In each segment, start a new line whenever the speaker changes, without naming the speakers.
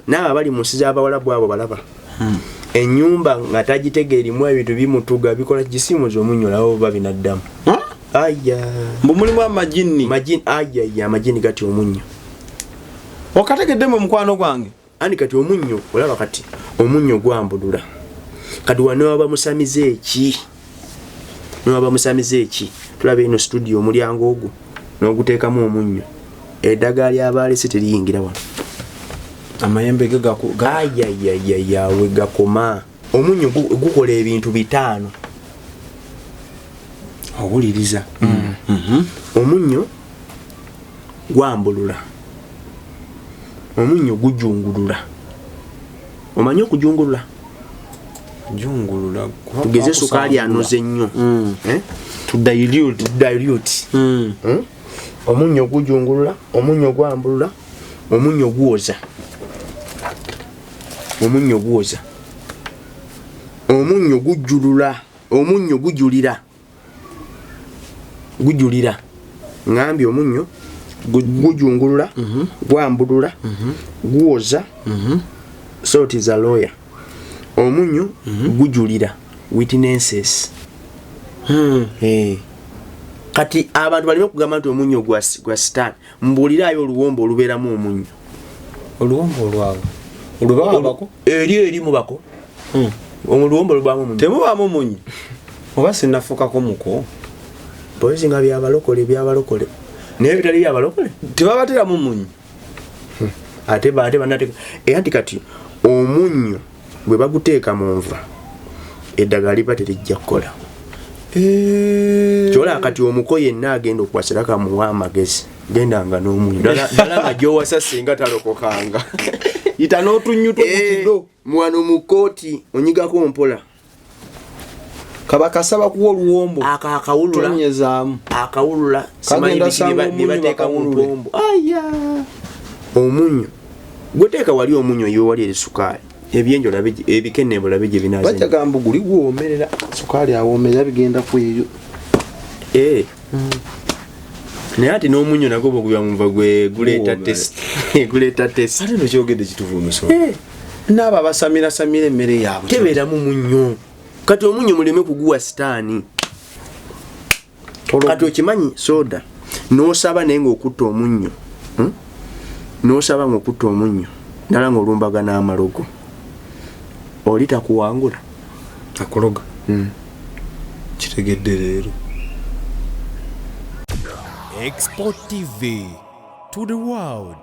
naaba bali mu nsi z'Abawalabu abo balaba ennyumba nga tagitegeerimu ebintu bimutuga bikola gisimuza omunnyo labo babinaddamu aya
mbu mulimu amajini
aya amajini gati omunnyo
okategeddemu mukwano gwange
andi kati omunnyo olaba kati omunnyo gwambulula kati wano waba musamize eki tulaba eno studio omulyango ogwo n'oguteekamu omunnyo eddagala ly'abaalese teriyingira wano
amayembe
yawe gakoma omunnyo gukola ebintu 5
owuliriza
omunnyo gwambulula omunnyo gujungulula omanyi okujungulula tugeze sukaali anoze nnyo dilute omunnyo gujungulula omunnyo gwambulula omunnyo gwoza omunnyo gujulula omunnyo gujulira ngambye omunnyo gujungulula gwambulula gwoza so it is a lawyer omunnyo gujulira witnesses kati abantu balime okugamba nti omunnyo gwa sitaani mbuulirayo oluwombo olubeeramu omunnyo
oluwombo olwawe olubawabako
eri mubako oluwombo lubaamu omunnyo
temubaamu omunnyo oba sinafukako muko
poezi nga byabalokole naye bitali byabalokole
tebabateramu omunnyo
ate banateeka anti kati omunnyo bwe baguteeka mu nva eddagala liba terijja kukola kyola kati omuko yenna agenda okukwasira kamuwa amagezi gendanga n'omunnyo ddala nga gyowasa singa talokokanga
yita n'otunnyu tukido
mwano mu kooti onyigako mpola
kabakasaba kuwa oluwombo
akawulula simanyi bibateeka mu mpombo omunnyo gweteeka wali omunnyo yowali esukaali ebyenjo labe ebikenne bulabe gye binaze
bajja gamba guli gwomerera sukaali awoomerera bigenda ku eyo
naye ati n'omunnyo nagwo bwegubya munva guleeta test
ate nokyogedde kituvuumiso naabo abasamira emmere yaabwe
tebeeramu munnyo kati omunnyo muleme kuguwa sitaani kati okimanyi soda n'osaba naye ng'okutta omunnyo n'osaba ng'okutta omunnyo ddala ng'olumbaga n'amalogo oli takuwangula
akologa kitegedde leero
Export TV to the world.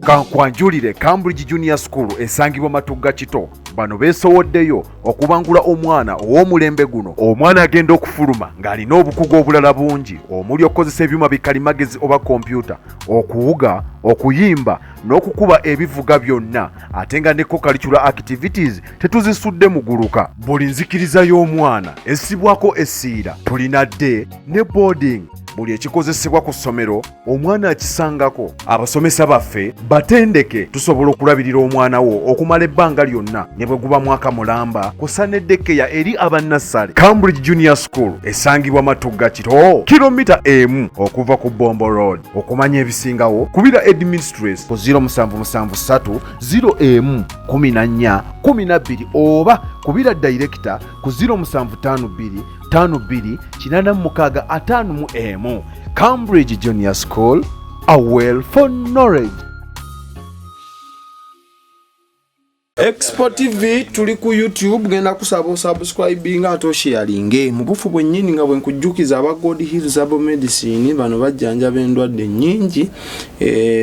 Kankwanjulire Cambridge Junior School esangibwa Matugga Kito bano beesowoddeyo okubangula omwana ow'omulembe guno omwana agenda okufuluma ng'alina obukugu obulala bungi omuli okukozesa ebyuma bikalimagezi oba kompyuta okuwuga okuyimba n'okukuba ebivuga byonna ate nga ne co-curricular activities tetuzisudde muguluka buli nzikiriza y'omwana essibwako essiira tulina dde ne boarding buli ekikozesebwa ku ssomero omwana akisangako abasomesa baffe batendeke tusobola okulabirira omwana wo okumala ebbanga lyonna ne bwe guba mwaka mulamba kusa n'eddekeya eri abannassale Cambridge Junior School esangibwa Matugga Kito kilomita emu okuva ku Bombo Road okumanya ebisingawo kubira administrator ku 0773 01 14 oba kubira director ku 0752 52 Cambridge Junior School, a well for knowledge.
Export TV tuli ku YouTube genda kusaba subscribing ato sharing mu bufu bwennyini nga bwe nkujjukiza aba God Hills Herbal Medicine bano bajjanja endwadde nnyingi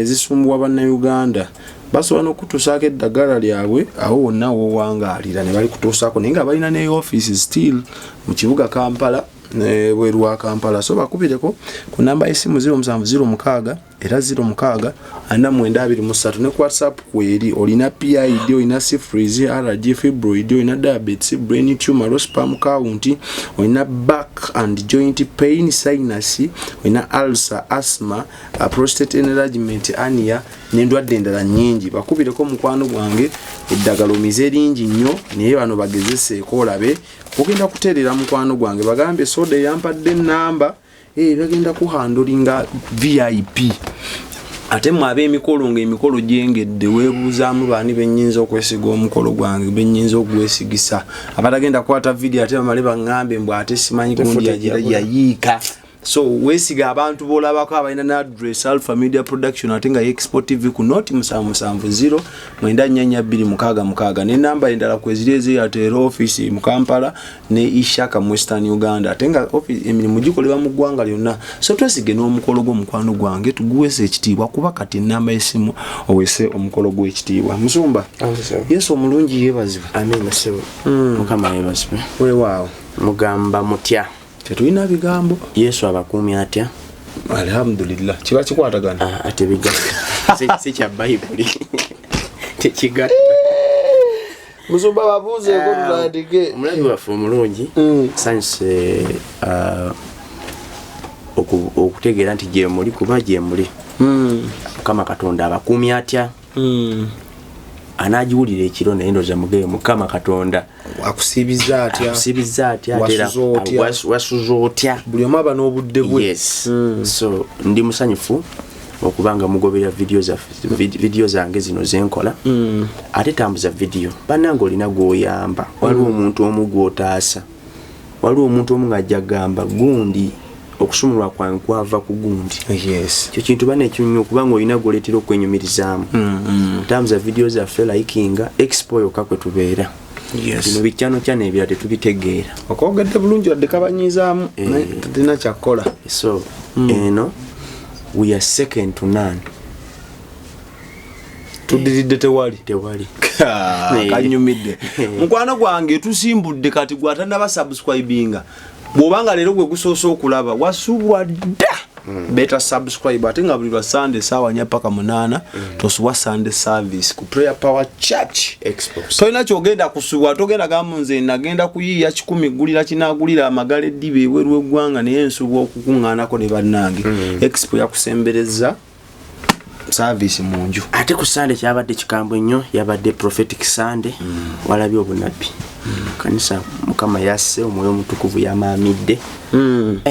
zisumbwa bannayuganda basobola n'okutuusaako eddagala lyabwe awo wonna wowangaalira ne bali kutuusaako naye nga balina ne office still mu kibuga Kampala bweru wa Kampala. So bakubireko ku namba y'essimu 0706 era 06 4923 ne ku WhatsApp kweri olina PID, olina syphilis, allergy, fibroid, olina diabetes, brain tumor, sperm count, olina back and joint pain, sinus, olina ulcer, asthma, prostate enlargement, hernia n'endwadde endala nnyingi. Bakubireko mukwano gwange eddagala omize lingi nnyo naye bano bagezeseeko olabe ogenda kuteerera mukwano gwange bagambye soda eyampadde namba bagenda kuhandolinga VIP. Ate mwabe emikolo ng'emikolo gyengedde weebuuzaamu baani bennyinza okwesiga omukolo gwange bennyinza ogwesigisa abatagenda kwata video ate bamale baŋŋambe mbw ate simanyi gundi yayiika. So wesiga abantu bolabako abalina na address Alpha Media Production ate nga Export TV ku noti 770 94266 ne namba endala kwezireze ya Tero office mu Kampala ne Ishaka mu Western Uganda ate nga office emirimu gikolebwa mu ggwanga lyonna. So twesige n'omukolo gw'omukwano gwange tuguwese ekitiibwa kuba kati namba y'essimu owese omukolo gw'ekitiibwa. Musumba Yesu omulungi yeebazibwe.
Amen sebo. Mukama yeebazibwe.
Weewaawo
mugamba mutya
tetulina bigambo.
Yesu abakuumya atya?
Alhamdulillah. Kiba kikwatagana
ate bigatta si kya Bayibuli tekigatta.
Musumba babuuzeeko tutandike.
Omulabi waffe omulungi sanyuse okutegeera nti gye muli kuba gye muli. Mukama Katonda abakuumya atya? Anajiwulira ekiro naye ndoza mugeye Mukama Katonda
akusibiza atya
wasuza otya
buli omu aba n'obudde bwe.
Yes. So ndi musanyufu okubanga mugoberera video zange zino zenkola. Ate tambuza video bannange olina gwoyamba waliwo omuntu omu gwotaasa waliwo omuntu omu ng'ajja gamba gundi okusumulwa kwange kwava ku gundi.
Yes.
Kyo kintu bane ekinyume okubanga olina goletera okwenyumirizaamu. Tambuza video zaffe likinga expo yokka kwe tubeera.
Yes.
Bino bikyano kyane ebirala tetubitegeera.
Okwogedde bulungi wadde kabanyizaamu tulina kyakkola.
So eno we are second to none.
Tudiridde tewali kanyumidde. Mukwano gwange tusimbudde kati gwatannaba subscribinga bw'obanga leero gwe gusoose okulaba wasubwa dda beta subscribe ate nga buli lwa Sunday saawa 4 paka 8 tosubwa Sunday service ku Prayer Power Church
Expo.
Toyina kyogenda kusubwa togenda gamu nze nagenda kuyiya 10 gulira kinagulira amagale dibe weruwe gwanga naye nsubwa okukuŋŋaanako ne bannange. Expo yakusembereza service munju.
Ate ku Sunday kyabadde kikambwe nnyo yabadde prophetic Sunday walabye obunabbi. Kanisa Mukama yasse omwoyo omutukuvu yamaamidde.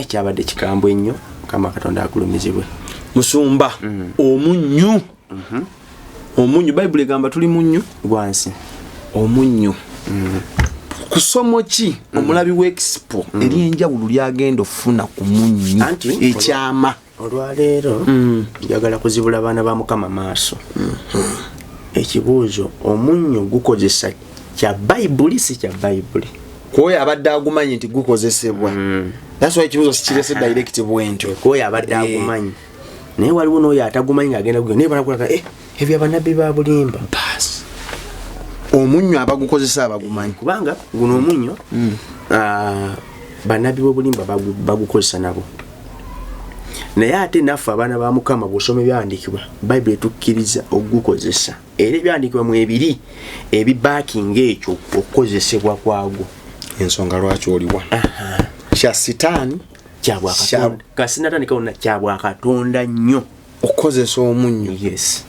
Kyabadde kikambwe nnyo Mukama Katonda agulumizibwe.
Musumba omunyu omunyu Bible egamba tuli munyu
gwansi
omunyu kusomo ki omulabi w'Expo eri enjawulo lyagenda ofuna ku munyu ekyama
olwaleero njagala kuzibula abaana ba Mukama maaso. Ekibuuzo omunyu gukozesa kya Bible si kya Bible
kwoyo abadde agumanyi nti gukozesebwa. That's why ekibuuzo sikirese direct bwentyo
kwoyo abadde agumanyi naye waliwo n'oyo atagumanyi ng'agenda kugenda naye banakulaga ebyo abannabbi ba bulimba.
Bas omunyu abagukozesa abagumanyi
kubanga guno omunyu bannabbi b'obulimba bagukozesa nabo naye ate naffe abaana ba Mukama bw'osoma ebyawandiikibwa Bible etukkiriza okugukozesa era ebyawandiikibwa mu ebiri ebibaakinga ekyo okukozesebwa kwagwo.
Ensonga lwaki oliwa kya sitaani
kyabwakatonda kasinatandikaona kyabwakatonda nnyo
okukozesa omunyu.
Yes.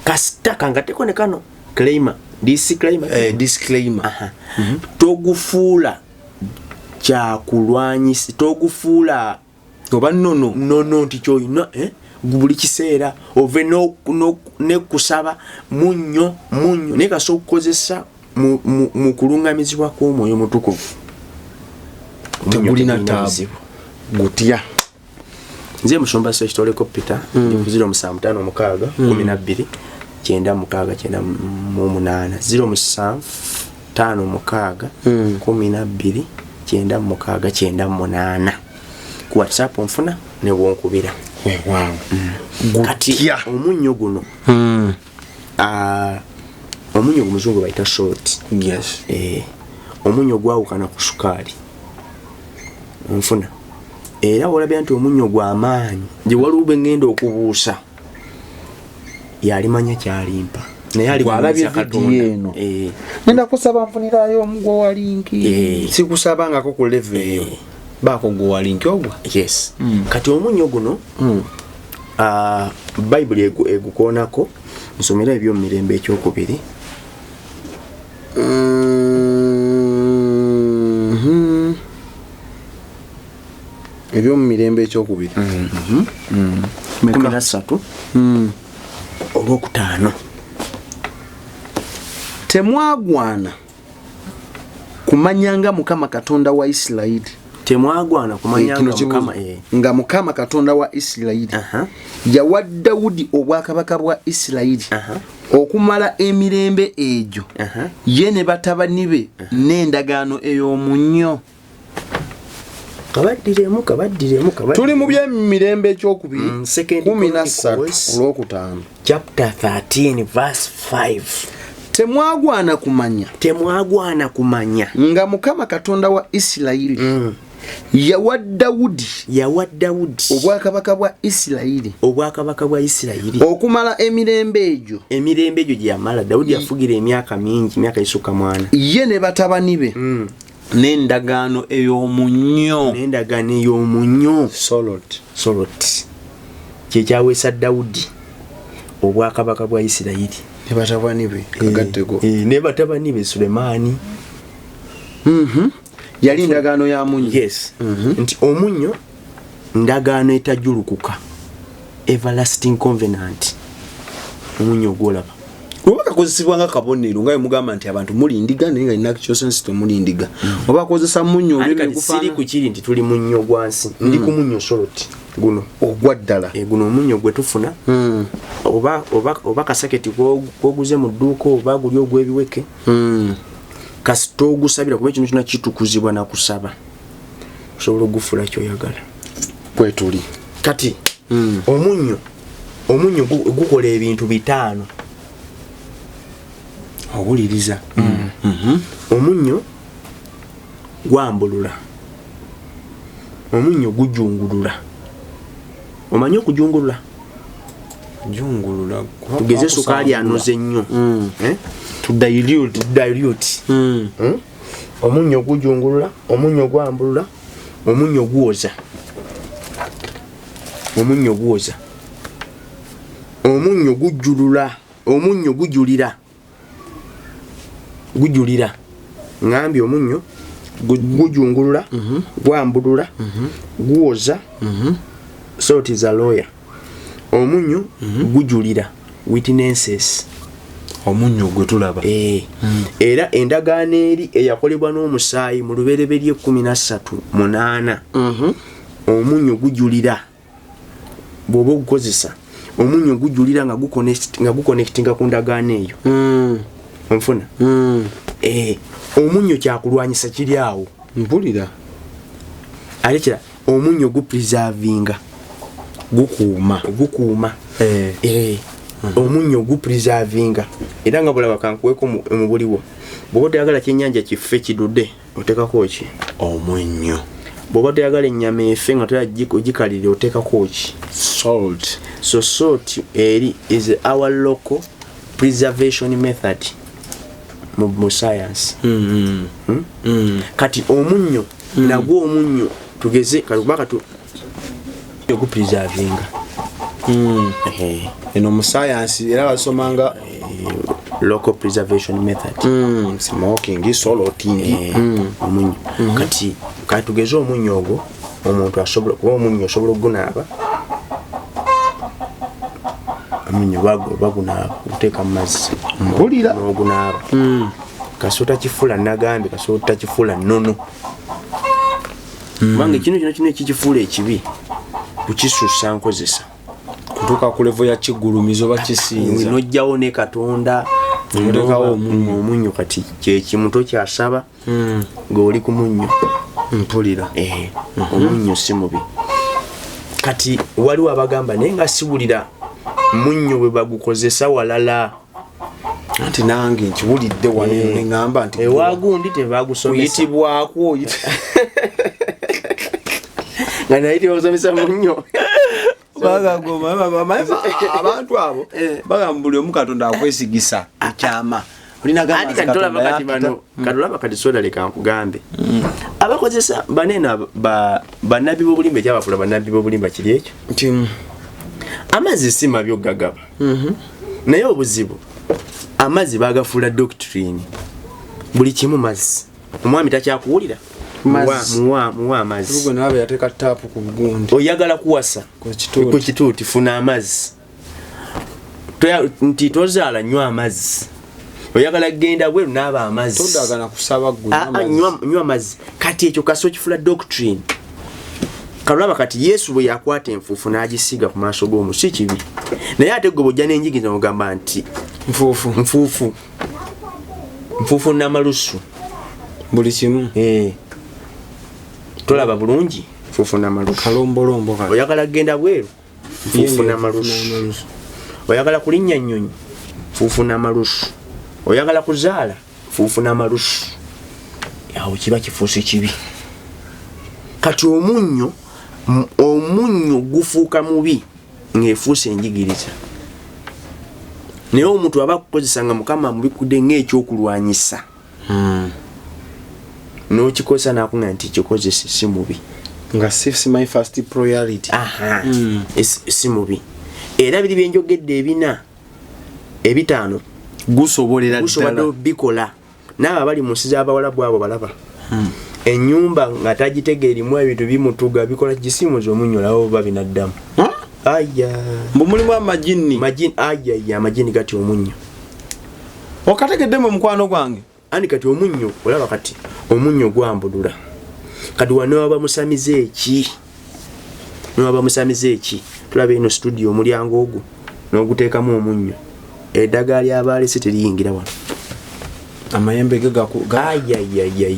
Kasitaka nga tekone kano disclaimer togufuula kyakulwanyisa togufuula
oba
nono nti kyoyina buli kiseera ove ne kusaba munyo naye kasobola okukozesa mu kulungamizibwa kw'omwoyo mutukuvu
tegulina taabu gutya.
Nze Musumba Sekitoleko Peter ndi ku 0756 12 969 0756 12 969 ku WhatsApp onfuna ne wonkubira.
Wow.
Kati omunyo guno omunyo gumuzungu bayita salt.
Yes.
Omunyo gwawukana ku sukaali. nfuna era olabya nti omunnyo gw'amaanyi gye waliwo bwe ngenda okubuusa yalimanya kyalimpa naye
alibwalabye vidiyo eno nenda kusaba nfunirayo omugwo wa linki sikusabangako ku level eyo baako gwo wa linki ogwo
yes kati omunnyo guno bayibuli egukoonako nsomera ebyomumirembe ekyokubiri
ebyomumirembe ekyokubiri
13 olwokutaano
temwagwana kumanyanga Mukama Katonda wa Isirayiri
temwagwana kumanyanga Mukama
nga Mukama Katonda wa Isirayiri yawa Dawudi obwakabaka bwa Isirayiri okumala emirembe egyo ye ne batabani be n'endagaano ey'omunnyo.
kabaddiremu
tuli mu by'emirembe ekyokubiri 13 olwokutaano
chapter 13 verse 5
temwagwana kumanya nga Mukama Katonda wa Isirayiri yawa Dawudi obwakabaka bwa Isirayiri okumala emirembe egyo
gye yamala Dawudi yafugira emyaka mingi, emyaka esukka mwana,
ye ne batabani be n'endagaano ey'omunnyo
Solot kye kyaweesa Dawudi obwakabaka bwa Isirayiri
ne batabani be kagatteko
ne batabani be Sulemaani.
Yali ndagaano ya munnyo.
Yes. Nti omunnyo ndagaano etajulukuka, everlasting covenant. Omunnyo gwolaba
oba kakozesebwa nga kabonero nga mugamba nti abantu muli ndiga naye nga ina kyosens to muli ndiga oba kozesa munnyo
olebe kufaana ku kiri nti tuli munnyo gwansi ndi ku munnyo Solot guno
ogwaddala
guno omunnyo gwe tufuna oba kasaketi kwoguze mu dduuka oba guli ogw'ebiweke kasito ogusabira kuba ekintu kyonna kitukuzibwa na kusaba osobola ogufula kyoyagala
kwetuli
kati omunnyo gukola ebintu 5
owuliriza.
Omunnyo gwambulula, omunnyo gujungulula. Omanyi okujungulula? Tugeze sukaali anoze nnyo
to dilute.
Omunnyo gujungulula, omunnyo gwambulula, omunnyo gwoza, omunnyo gujulula, omunnyo gujulira. Ngambye omunnyo gujungulula, gwambulula, gwoza. So it is a lawyer. Omunnyo gujulira, witnesses.
Omunnyo gwe tulaba.
Era endagaano eri eyakolebwa n'omusaayi mu lubereberye 13:8. Omunnyo gujulira bw'oba ogukozesa. Omunnyo gujulira nga guconnectinga ku ndagaano eyo. Onfuna? Omunnyo kyakulwanyisa kiri awo.
Mpulira.
Alekera omunnyo gupreservinga, gukuuma. Omunnyo gupreservinga. Era nga bulaba kankuweko mu buliwo. Bw'oba toyagala kyennyanja kife kidudde oteekako ki?
Omunnyo.
Bw'oba toyagala ennyama efe nga toyagikalire oteekako ki?
Salt.
So salt is our local preservation method mu science. Kati omunnyo nagwo omunnyo tugeze kalubaka yogu preservinga.
Eno mu science era basomanga
local preservation method.
Smoking, soloting.
Omunnyo. Kati tugeze omunnyo ogwo omuntu asobola kuba omunnyo osobola okugunaaba. Omunnyo bagunaaba oteeka mu mazzi.
Mpulira.
N'ogunaaba. Kasota kifula nagambye kasota kifula nnono. Kubanga kino ekikifuula ekibi kukisusa nkozesa.
Kutuuka ku level ya kigulumizo bakisinza.
Nojjawo ne Katonda
ndekawo
omunnyo kati kyekimu tokyasaba ng'oli ku munnyo.
Mpulira.
Omunnyo si mubi. Kati waliwo abagamba naye nga siwulira munnyo bwe bagukozesa walala.
Anti nange nkiwulidde wano ne ngamba nti
ewagundi tebagusomesa
kuyitibwako
nga naiti osomesa munnyo
bagagoma abantu abo bagambuli omu Katonda akwesigisa ekyama olina gamba
Katonda bakati bano katolaba kati soda leka nkugambe abakozesa banena banabi bobulimba kyabafula banabi bobulimba kiri ekyo amazzi si mabi ogagaba naye obuzibu amazzi bagafula doctrine buli kimu mazzi omwami takyakuwulira muwa amazzi
ubwo nabe yateka tapu ku bugundi
oyagala kuwasa ku kituuti funa amazzi nti tozaala nywa amazzi oyagala genda bweru n'aba amazzi
todagana kusaba
nywa amazzi kati ekyo kaso kifula doctrine kalaba kati Yesu bwe yakwata enfuufu n'agisiga ku maaso g'omusi kibi naye ate gwe bojja n'enjigiriza mugamba nti nfuufu n'amalusu
buli kimu
tolaba bulungi nfuufu n'amalusu
kalombolombo
oyagala genda bweru nfuufu n'amalusu oyagala kulinnya nnyonyi nfuufu n'amalusu oyagala kuzaala nfuufu n'amalusu awo kiba kifuuse kibi kati omunnyo gufuuka mubi ng'efuuse enjigiriza naye omuntu aba akukozesa nga Mukama mubikudde ng'ekyokulwanyisa n'okikosa n'akunga nti kikozese si mubi
nga si my first priority
si mubi era biri byenjogedde ebitaano gusobolera bikola n'abo abali mu nsi z'Abawalabu abo balaba ennyumba nga tagitegeerimu ebintu bimutuga bikola gisimuza omunyolawo babinaddamu
mbu mulimu amajini
amajini gati omunnyo
okategeddemu omukwano gwange
ani kati omunnyo olaba kati omunnyo gwambulula kati wano wabamusamize eki tulaba eno studio omulyango ogwo n'oguteekamu omunnyo eddagala ly'abaalesi teriyingira wano
amayembe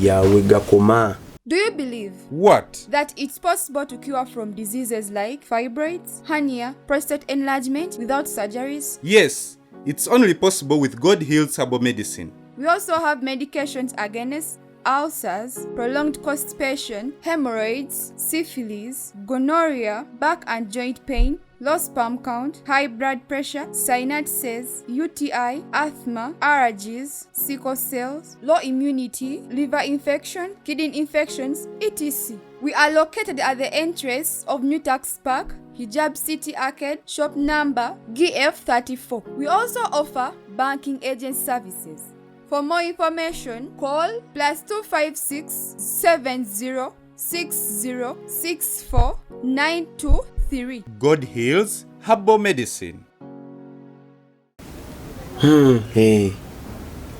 yawe gakoma.
Do you believe
What?
that it's possible to cure from diseases like fibroids, hernia, prostate enlargement without surgeries?
Yes, it's only possible with God Heals Herbal Medicine.
We also have medications against ulcers, prolonged constipation, hemorrhoids, syphilis, gonorrhea, back and joint pain, low sperm count, high blood pressure, sinuses, UTI, asthma, allergies, sickle cells, low immunity, liver infection, kidney infections, etc. We are located at the entrance of New Tax Park, Hijab City Arcade, shop number GF34. We also offer banking agent services. For more information, call +256 70 60 64 923.
God Heals Herbal Medicine.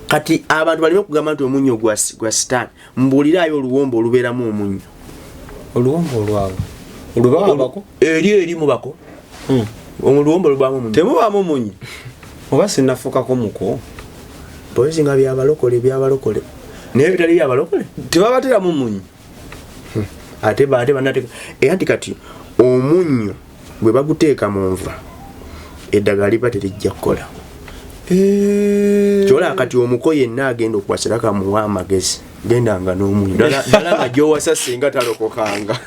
Kati abantu balime kugamba nti omunnyo gwa sitaani mbuuliraayo oluwombo olubeeramu omunnyo.
Oluwombo olwabo olubabako
eri mu bako oluwombo olubaamu omunnyo
temubaamu omunnyo oba sinnafuukako muko
polisi nga byabalokole naye bitali byabalokole
tebabateramu munnyo
ate banateeka era nti kati omunnyo bwe baguteeka mu nva eddagala liba terijja kukola kyola kati omuko yenna agenda okukwasira kamuwa amagezi gendanga n'omunnyo ddala nga gy'owasa singa talokokanga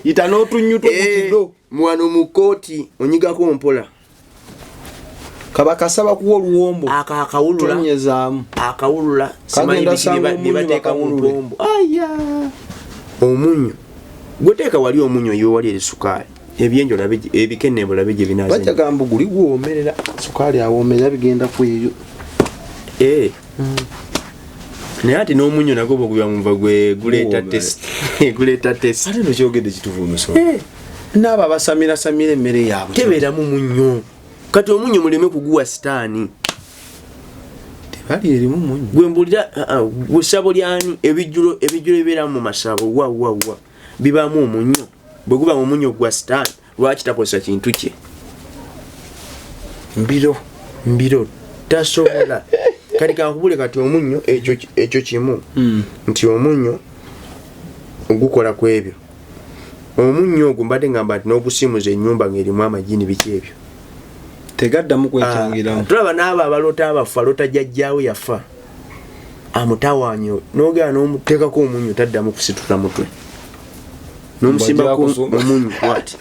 yita n'otunnyu tukukido
mwano mu kooti onyigako mpola
kabakasaba kuwa oluwombo
akawulula simanyi bibateeka mu mpombo omunnyo gweteeka wali omunnyo yo wali erisukaali ebyenjo ebikenne bulabe gye binaaza
bajagamba guli gwoomerera sukaali awoomerera bigenda ku eyo
naye ati n'omunnyo nagwo bwegubya munva guleeta test
ate nokyogedde kituvuunuso naabo abasamira emmere yaabwe
tebeeramu munnyo kati omunnyo muleme kuguwa sitaani
tebali erimu munnyo
gwe mbulira ssabo lyani ebijjulo ebibeeramu mu masabo wa bibaamu omunnyo bwe guba omunnyo gwa sitaani lwaki takozesa kintu kye mbiro tasobola kati kankubule kati omunnyo ekyo kimu nti omunnyo ogukola ku ebyo omunnyo ogwo mbadde ngamba nti n'ogusimuza ennyumba ng'erimu amajini biki ebyo
tegaddamu kwekyangiramu
tulaba n'abo abalota abafa alota jjajjaawe yafa amutawaanyo n'ogera n'omuteekako omunnyo taddamu kusitula mutwe nomusimba ku omunyu what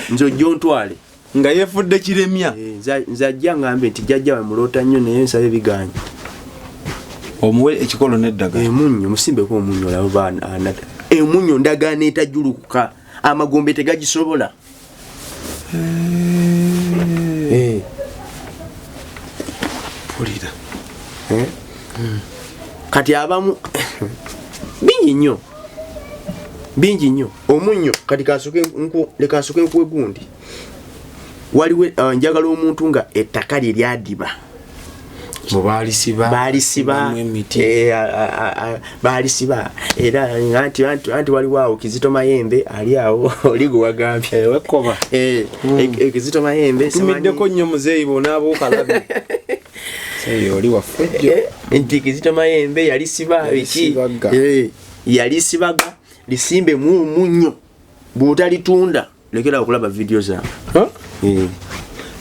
nzo jontwale
nga yefudde kiremya
nzajja ngambe nti jjajja mulota nnyo naye nsabe biganya
omuwe ekikolo neddaga
emunyo musimbe ko omunyo labo bana emunyo ndagaana etajulukuka amagombe tegagisobola
pulira
kati abamu bingi nnyo omunyo kati kasoke nkuwe gundi waliwe njagala omuntu nga ettaka lye lyadiba balisiba era anti waliwo awo Kizito Mayembe ali awo oli gwe wagambye
wekoba
Kizito Mayembe
tumiddeko nnyo muzeeyi bonaabo okalabi seyo oli wafujjo
nti Kizito Mayembe yalisiba biki yalisibaga lisimbe mu munyo bwotalitunda lekera okulaba video zange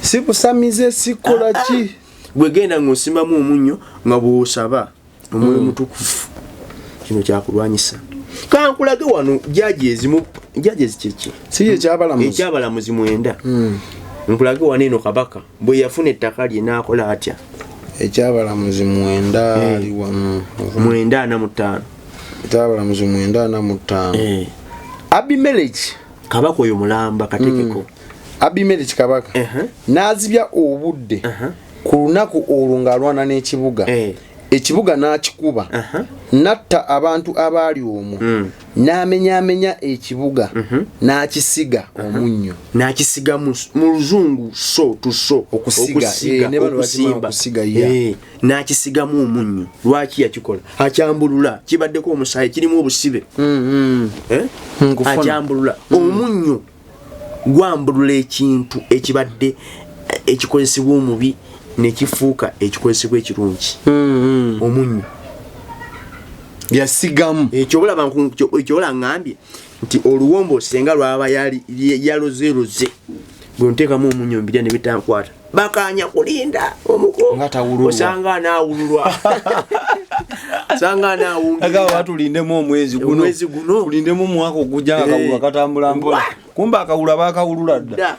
sikusamize sikola ki
bwegenda ng'osimba mu omunyo nga bw'osaba omwoyo mutukufu kino kyakulwanyisa kankulage wano jaji ezikiki
si
ekyabalamuzi 9 nkulage wano eno Kabaka bwe yafuna ettaka lye n'akola atya
ekyabalamuzi 9 ali wano
945
ekyabalamuzi 945 Abimelech
Kabaka oyo mulamba katekeko
Abimelech Kabaka n'azibya obudde ku lunaku olwo ng'alwana n'ekibuga ekibuga n'akikuba natta abantu abaali omwo n'amenyaamenya ekibuga n'akisiga omunnyo
n'akisiga mu luzungu okusiga n'akisigamu omunnyo lwaki yakikola akyambulula kibaddeko omusaayi kirimu obusibe akyambulula omunnyo gwambulula ekintu ekibadde ekikozesebwa omubi nekifuuka ekikozesebwa ekirungi omunyo
yasigamu
ekyobola ngambye nti oluwombo senga lwaba yalozeroze bwe nteekamu omunyo mbirya ne bitankwata bakanya kulinda omuko osanga anaawululwa osanga anaawungirira
batulindemu omwezi guno tulindemu omwaka ogujja nga akawulwa katambula mpola kumba akawulwa bakawulula dda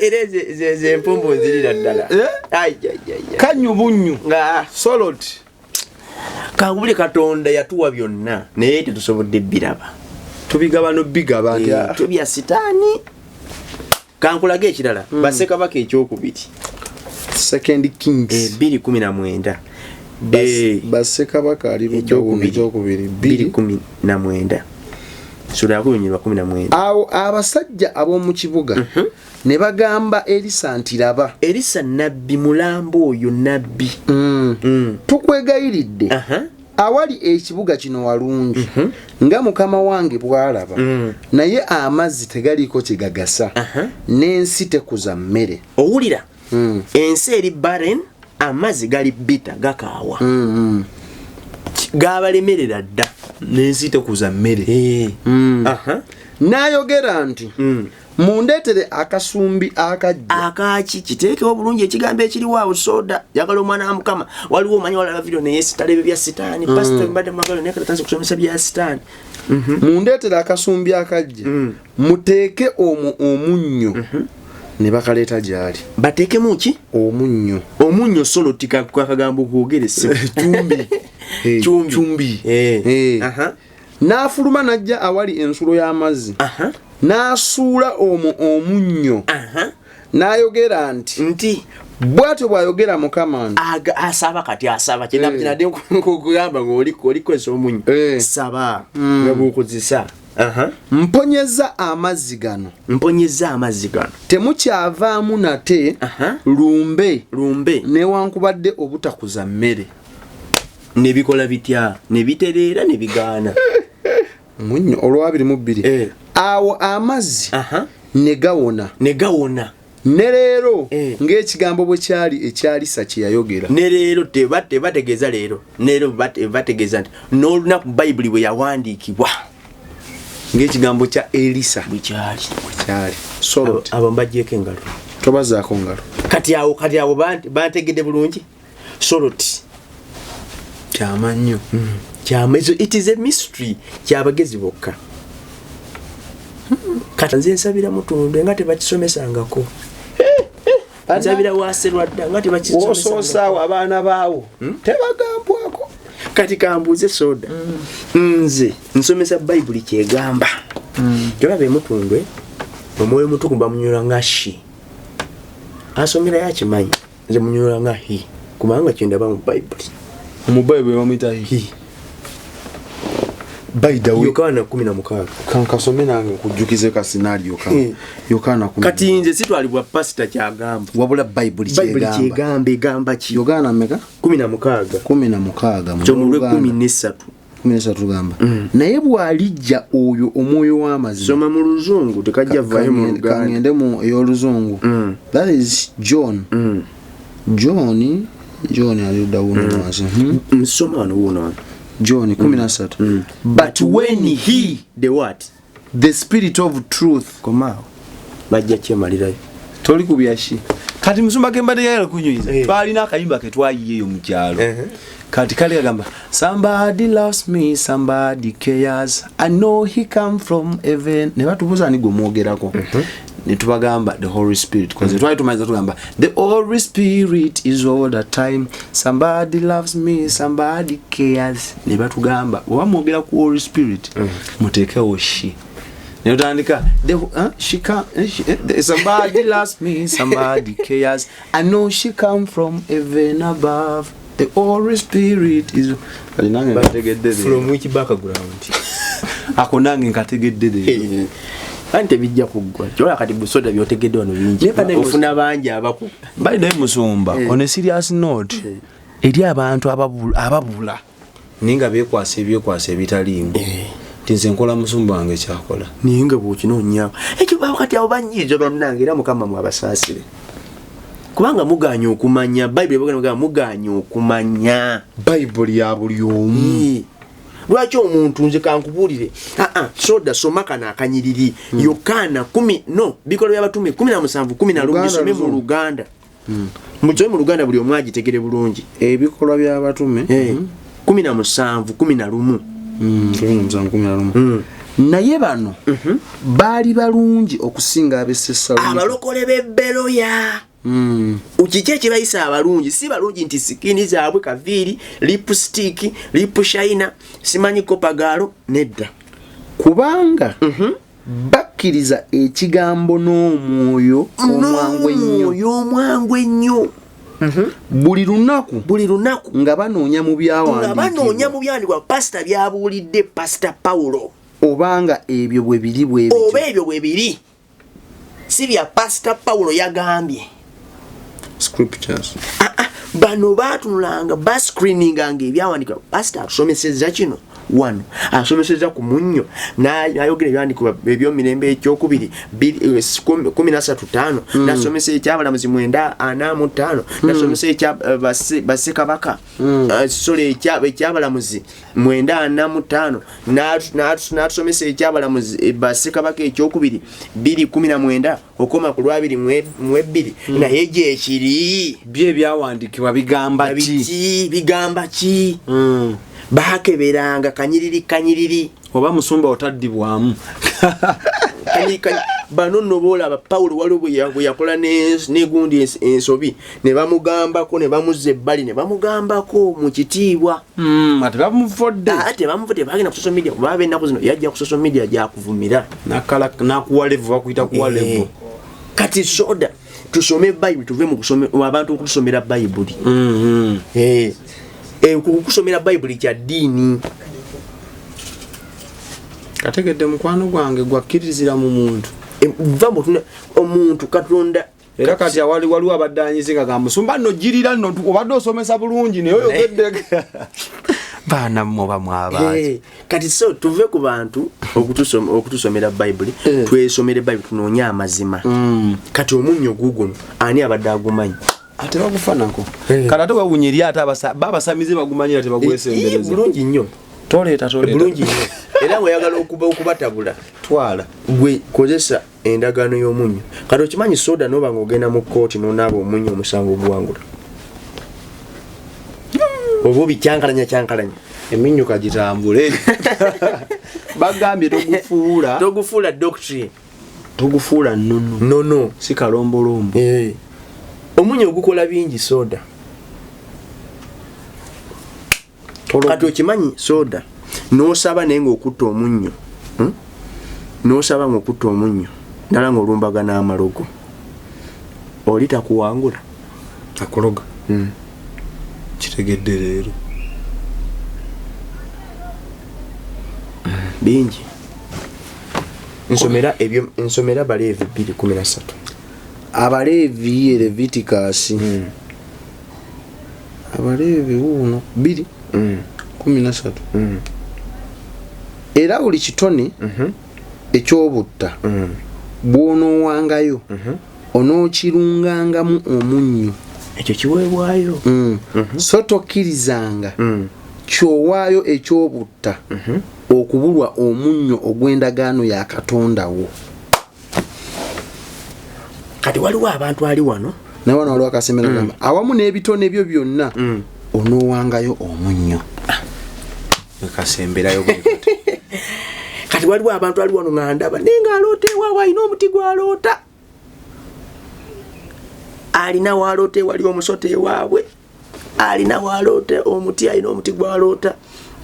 era zempombo nzirira ddala
kanyubunyu solot
kangubule Katonda yatuwa byonna naye tetusobodde biraba
tubigaba no bigaba
tubya sitaani kankulage ekirala Bassekabaka ekyokubiri
Second Kings
2:19
Bassekabaka ali ekyokubiri
2:19 sura yakunyirwa 17
awo abasajja ab'omu kibuga ne bagamba Elisa nti laba
Elisa nabbi mulambo oyo nabbi
tukwegayiridde awali ekibuga kino walungi nga mukama wange bwalaba naye amazzi tegaliko kigagasa n'ensi tekuza mmere
owulira ensi eri barren amazzi gali bita gakaawa gabalemerera dda
n'ensi tekuza mmere n'ayogera nti mundeetere akasumbi
akaki kiteekewo bulungi ekigambo ekiriwo awo soda yagala omwana wa Mukama waliwo omanyi walaba video naye sitalebe bya sitaani pastor mbadde mwagala naye katatanze kusomesa bya sitaani
mundeetere akasumbi akajja muteeke omwo omunnyo ne bakaleeta gyali
bateekemu ki omunnyo solo tikagambo kwogerese
cumbi n'afuluma n'ajja awali ensulo y'amazzi n'asuula omwo omunnyo n'ayogera nti bw'atyo bw'ayogera Mukama nti
asaba kati asaba kinadde kugamba ng'olikozesa omunnyo saba nga bw'okozesa
mponyeza amazzi gano temukyavaamu nate lumbe newankubadde obutakuza mmere
nebikola bitya nebitereera nebigaana
munyo olw'abiri awo amazzi ne gawona ne leero ng'ekigambo bwe kyali ekyalisa kye yayogera
ne leero tebategeeza leero bategeeza nti n'olunaku bayibuli bwe yawandiikibwa
ng'ekigambo kya Elisa
bwe kyali
solot
abo mbajjeeko engalo
tobazaako ngalo
kati awo bantegedde bulungi solot
kyamanyo
kyamazo it is a mystery kyabagezi bokka kati nze nsabira Mutundu nga tebakisomesangako nsabira Waserwadda nga tebakisomesangako
osoosawo abaana baawo tebagambwako
kati kambuuze Soda nze nsomesa Bible kyegamba kyolabe Mutundu omwoyo mutukuvu bamunyola nga shi asomera yakimanyi nze munyola nga hi kubanga kyendaba mu Bible
mu Bible bamuyita hi by the way
Yokaana 16
kankasome nange nkujjukize ka scenario kan Yokaana 16
kati nze sitwalibwa pastor kyagamba
wabula Bible
kyegamba egamba ki
Yokaana meka
16
kyomulwe
13
gamba naye bwalijja oyo omwoyo w'amazima
soma mu Luzungu tekajja vayo mu Luganda
kangende mu ey'Oluzungu that is John ali dawuno wansi
nsoma wano wuno
John 13 but when he
the what
the spirit of truth
komao bajja kyemalirayo
toli kubyashi kati musumba kembade yale kunyuiza twalina akayimba ke twayiyeyo mu kyalo kati kali agamba somebody loves me somebody cares I know he come from heaven ne batubuza ni gomwogerako ne tubagamba the Holy Spirit because twali tumayiza tugamba the Holy Spirit is all the time somebody loves me somebody cares ne batugamba wamwogera ku Holy Spirit mutekewo shi ne utandika somebody loves me somebody cares I know she come from heaven above the Holy Spirit is
from which background
akonange nkategedde
ante bijja kuggwa kyola kati busoda byotegedde wano bingi ofuna bangi abaku
by the musumba on a serious note eri abantu ababula ninga bekwasa ebitalimu tinze nkola musumba wange kyakola
ninga bw'okinoonya ekyo kati abo banyiizo bannange era Mukama mwabasaasire kubanga muganya okumanya Bible bagamba muganya okumanya
Bible ya buli omu
lwaki omuntu nze kankubulire Soda soma kana akanyiriri Yokaana 10 no bikolo by'abatume 17 11 some mu Luganda mujye mu Luganda buli omwaji tegere bulungi
ebikolo by'abatume
17 11
naye bano baali balungi okusinga ab'Essalonike
abalokole b'Eberoya ukike kibayisa abalungi si balungi nti sikini zaabwe kaviri lipstick lip shiner simanyi kopagalo nedda
kubanga bakkiriza ekigambo n'omwoyo
omwangu ennyo
buli lunaku nga banoonya mu
byawandiikibwa pastor byabuulidde Pastor Paulo
obanga ebyo bwe biri
si bya Pastor Paulo yagambye
scriptures
bano batunulanga bascreeninganga ebyawandikibwa pastor asomeseza kino wano asomeseza ku munnyo n'ayogera ebyawandikibwa ebyomirembe ekyokubiri 13:5 n'asomesa ekyabalamuzi 9:45 n'asomesa Bassekabaka ekyabalamuzi 9:45 n'asomesa ekyabalamuzi Bassekabaka ekyokubiri 2:19 okoma ku 2:2 naye gyekiri
bye byawandikibwa bigamba ki bakeberanga kanyiriri oba musumba otaddibwamu
bano nobola aba Paulo waliwo bwe yakola negundi ensobi ne bamugambako ne bamuzza ebbali ne bamugambako mu kitiibwa
ate bamuvudde
bagenda ku social media kuba ennaku zino yajja ku social media gyakuvumira
nakuwa levu bakuyita kuwa levu
kati Soda tusome Bible tuve mu kusoma abantu okusomera Bible kusomera Bible kya ddiini
kategedde mukwano gwange gwakkirizira mu muntu
omuntu Katonda
era kati waliwo abaddanyize nga musumba nno girira nno obadde osomesa bulungi naye oyogedde baana mmoba mwabaati
kati so tuve ku bantu okutusomera Bible twesomere Bible tunoonye amazima kati omunnyo guguno ani abadde agumanyi
ate bagufanako kati ate wawunyiri ate babasamize bagumanyira tebagwesembereza
bulungi nnyo
toleeta
bulungi nnyo era ng'oyagala okubatabula
twala
gwe kozesa endagaano y'omunnyo kati okimanyi Soda noba ng'ogenda mu kkooti n'onaaba omunnyo omusango oguwangula obubi kyankalanya
eminnyo kagitambule bagambye
togufuula doctrine
togufuula
nono
si kalombolombo
omunyo ogukola bingi soda kati okimanyi soda n'osaba naye ng'okutta omunnyo n'osaba ng'okutta omunnyo nala ng'olumbaga n'amalogo oli takuwangula
akologa kitegedde leero
bingi nsomera Baleevi 2:13
Abaleevi Leviticus Abaleevi 2:13 era buli kitone ekyobutta bw'onoowangayo onookirungangamu omunnyo
ekyo kiweebwayo
so tokkirizanga kyowaayo ekyobutta okubulwa omunnyo ogw'endagaano ya Katonda wo.
kati waliwo abantu ali wano
naye wano waliwo akasemera gamba awamu n'ebitone byo byonna onoowangayo omunnyo akasemberayo
kati waliwo abantu ali wano nga ndaba naye ng'aloota ewaabwe alina omuti gw'aloota alina waloota wali omusote ewaabwe alina waloota omuti alina omuti gw'aloota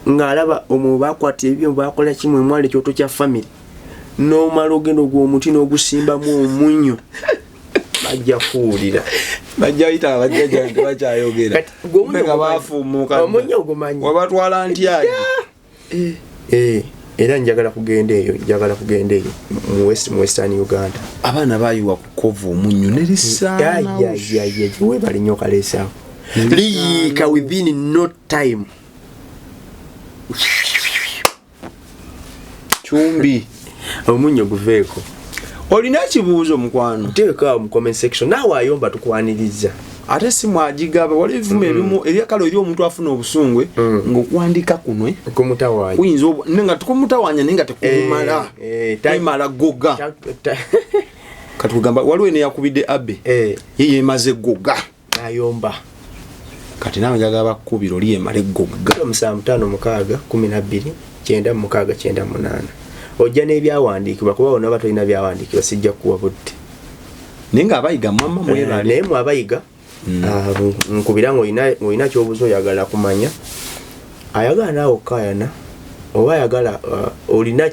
ng'alaba omwo bakwata ebyo bakola kimwe mwali ekyoto kya family n'omala ogenda ogw'omuti n'ogusimbamu omunnyo bajja kuwulira
bajja yita bajja bakyayogera nga bafuumuka
omunnyo ogumanyi
wabatwala ntyayi
era njagala kugenda eyo mu western Uganda
abaana bayiwa ku kova omunnyo nerisaana
webali nnyo kaleesaawo liyiika within no time
chumbi
omunnyo guveeko.
Olina ekibuuzo mukwano
teeka mu comment section naawe ayomba tukwaniriza
ate si mwagigaba wali ebivumu ebimu ebyakalo eri omuntu afuna obusungwe ng'okuwandika kunwe
kumutawaanya
kuyinza nga tukumutawaanya naye nga tekumumala taimala goga kati kugamba waliwo eneyakubidde abe ye yemaze goga
ayomba
kati nawe njagala bakkubira oli yemale goga
75:12:9:8 ojja n'ebyawandiikibwa kuba bonna batolina byawandiikibwa sijja kuwa budde
naye ng'abayiga mwamma mwebale
naye mu abayiga nkubira ng'olina kyobuzo oyagala kumanya ayagala naawe okkaayana oba ayagala olina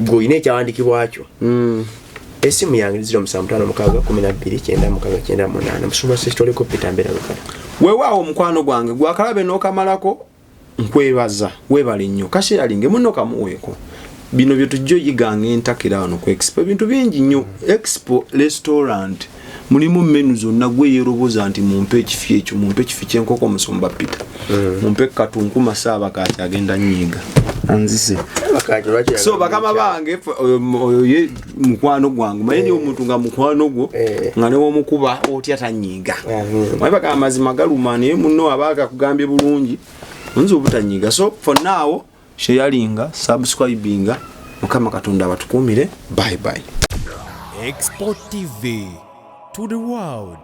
ng'olina ekyawandiikibwakyo esimu yange 0556129698 musumba sitoleko Peter Mbera Lukala
weewaawo omukwano gwange gwakalabe n'okamalako nkwebaza weebale nnyo kasheyalinge muno kamuweeko bino bye tujjo yiganga entakira wano ku Expo bintu bingi nnyo Expo restaurant mulimu menu zonna gwe yeroboza nti mumpe ekifi ekyo mumpe ekifi ky'enkoko musumba Peter mumpe katunkuma saaba kati agenda nyiga anzise so bakama bange ye mukwano gwangu mayeni omuntu nga mukwano gwo nga ne womukuba otya tanyiga mwabaka amazima galuma naye munno abaga kugambye bulungi nzo butanyiga so for now sharinga subscribinga mukama Katonda abatukumire bye bye.
Expo TV to the world.